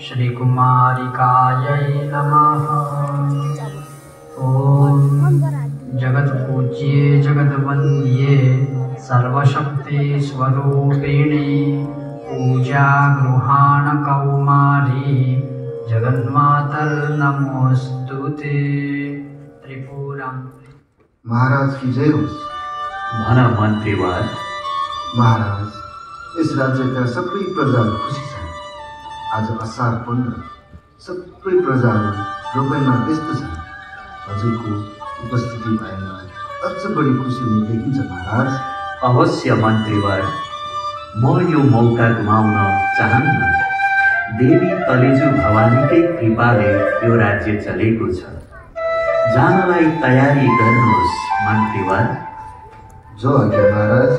श्रीकुमारिकायै नमः। ॐ जगत्पूज्ये जगद्वन्द्ये सर्वशक्तिस्वरूपिणे पूजागृहाण कौमारी जगन्मातर्नमोऽस्तुते। त्रिपुरां महाराज की जय होस्। भन मन्त्रीवर। महाराज, इस राज्यका सबै प्रजाहरू खुसी छन्। आज असार 15, सबै प्रजाहरू रोपाइँमा व्यस्त छन्। हजुरको उपस्थिति भएमा अझ बढी खुसी हुने देखिन्छ महाराज। अवश्य मन्त्रीवर, म यो मौका गुमाउन चाहन्न। देवी तलेजु भवानीकै कृपाले यो राज्य चलेको छ। जानलाई तयारी गर्नुहोस् मन्त्रीवर। जो आज्ञा महाराज।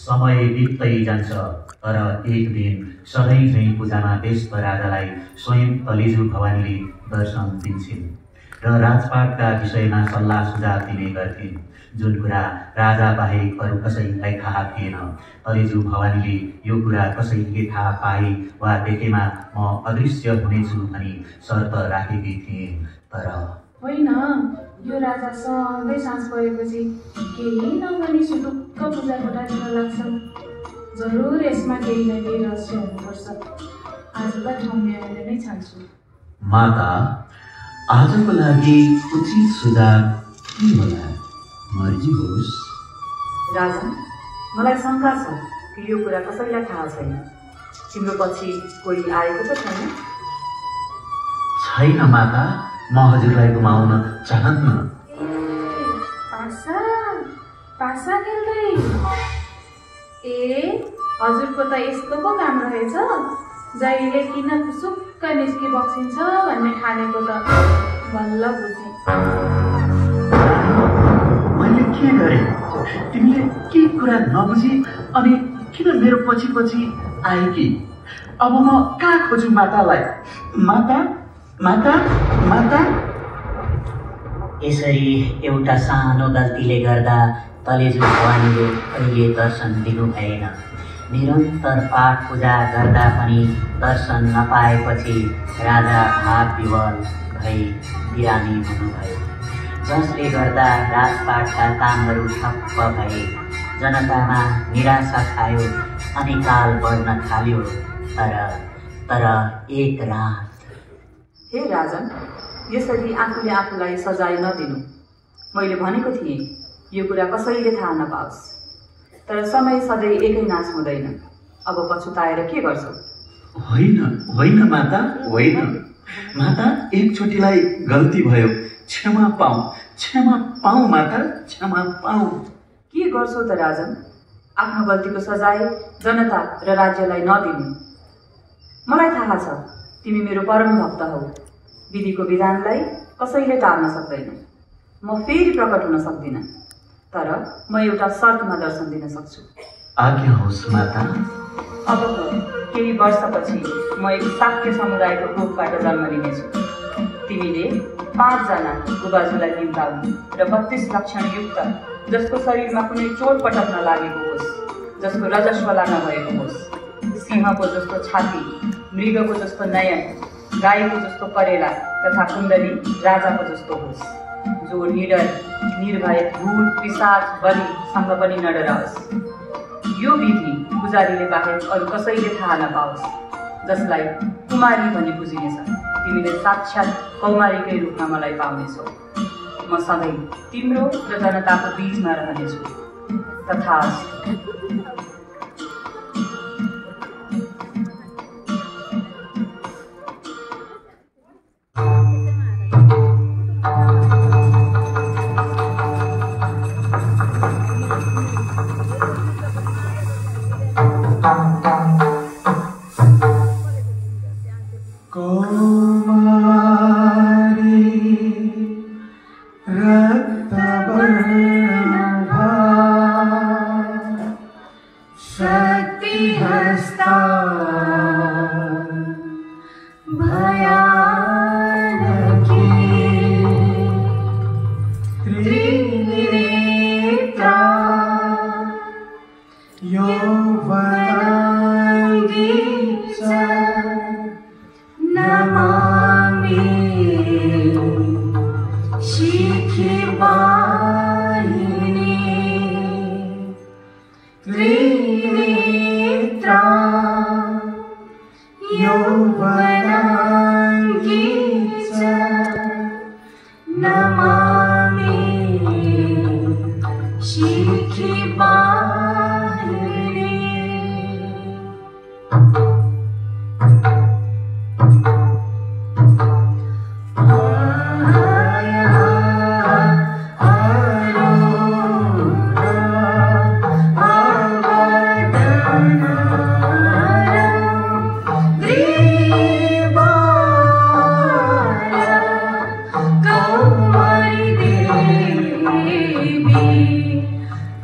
समय बित्दै जान्छ, तर एक दिन सधैँ झैँ पूजामा व्यस्त राजालाई स्वयं तलेजु भवानीले दर्शन दिन्छन् र राजपाटका विषयमा सल्लाह सुझाव दिने गर्थिन्, जुन कुरा राजा बाहेक अरू कसैलाई थाहा थिएन। तलेजु भवानीले यो कुरा कसैले थाहा पाए वा देखेमा म अदृश्य हुनेछु भनी शर्त राखेकी थिइन्। तर होइन, यो राजा सधैँ साँझ परेपछि केही नभनी सुटुक्क पूजा कोठातिर लाग्छन्। जरुर यसमा केही न केही रहस्य हुनुपर्छ। आजका ठाउँ ल्याएर नै छान्छु। माता, आजको लागि उचित सुझाव के होला? मर्जी होस्। राजन, मलाई शङ्का छ कि यो कुरा कसैलाई थाहा छैन। तिम्रो पछि कोही आएको त छैन? छैन माता, म हजुरलाई गुमाउन चाहन्न। पासा खेल्दै? हजुरको त यस्तो पो काम रहेछ। जहिले किन खुसुक्क निस्की बक्सिन्छ भन्ने ठानेको त बल्ल बुझेँ। मैले के गरेँ? तिमीले के कुरा नबुझी अनि किन मेरो पछि पछि आएकी? अब म कहाँ खोजु मातालाई? माता, माता, माता। यसरी एउटा सानो गल्तीले गर्दा तलेजु भवानीले कहिले दर्शन दिनु भएन। निरन्तर पाठ पूजा गर्दा पनि दर्शन नपाएपछि राजा भाव विवल भई बिरामी हुनुभयो, जसले गर्दा राजपाटका कामहरू ठप्प भए। जनतामा निराशा छायो अनि काल बढ्न थाल्यो। तर एक रात। हे राजन, यसरी आफूले आफूलाई सजाय नदिनु। मैले भनेको थिएँ यो कुरा कसैले थाहा नपाओस्। तर समय सधैँ एकै नाश हुँदैन। अब पछुताएर के गर्छौ? होइन माता, होइन। माता, एकचोटिलाई गल्ती भयो, क्षमा पाऊ माता, क्षमा पाऊ। के गर्छौ त राजन? आफ्नो गल्तीको सजाय जनता र राज्यलाई नदिनु। मलाई थाहा छ तिमी मेरो परम भक्त हौ। विधिको विधानलाई कसैले टार्न सक्दैन। म फेरि प्रकट हुन सक्दिनँ, तर म एउटा शर्तमा दर्शन दिन सक्छु। आज्ञा होस् माता। अबको केही वर्षपछि म एक शाक्य समुदायको कोखबाट जन्म लिनेछु। तिमीले 5 जना बुबाजुलाई निम्ताउनु र 32 लक्षण युक्त, जसको शरीरमा कुनै चोटपटक नलागेको होस्, जसको रजस्वला नभएको होस्, सिंहको जस्तो छाती, मृगको जस्तो नयन, गाईको जस्तो परेला तथा कुण्डली राजाको जस्तो होस्, जो निडर निर्भय भूत पिशाच बलिसँग पनि न डराओस्। यो विधि पुजारीले बाहेक अरू कसैले थाहा नपाओस्, जसलाई कुमारी भनी बुझिनेछ। तिमीले साक्षात् कौमारीकै रूपमा मलाई पाउनेछौ। म सधैँ तिम्रो र जनताको बीचमा रहनेछु। तथास्तु।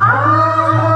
Ah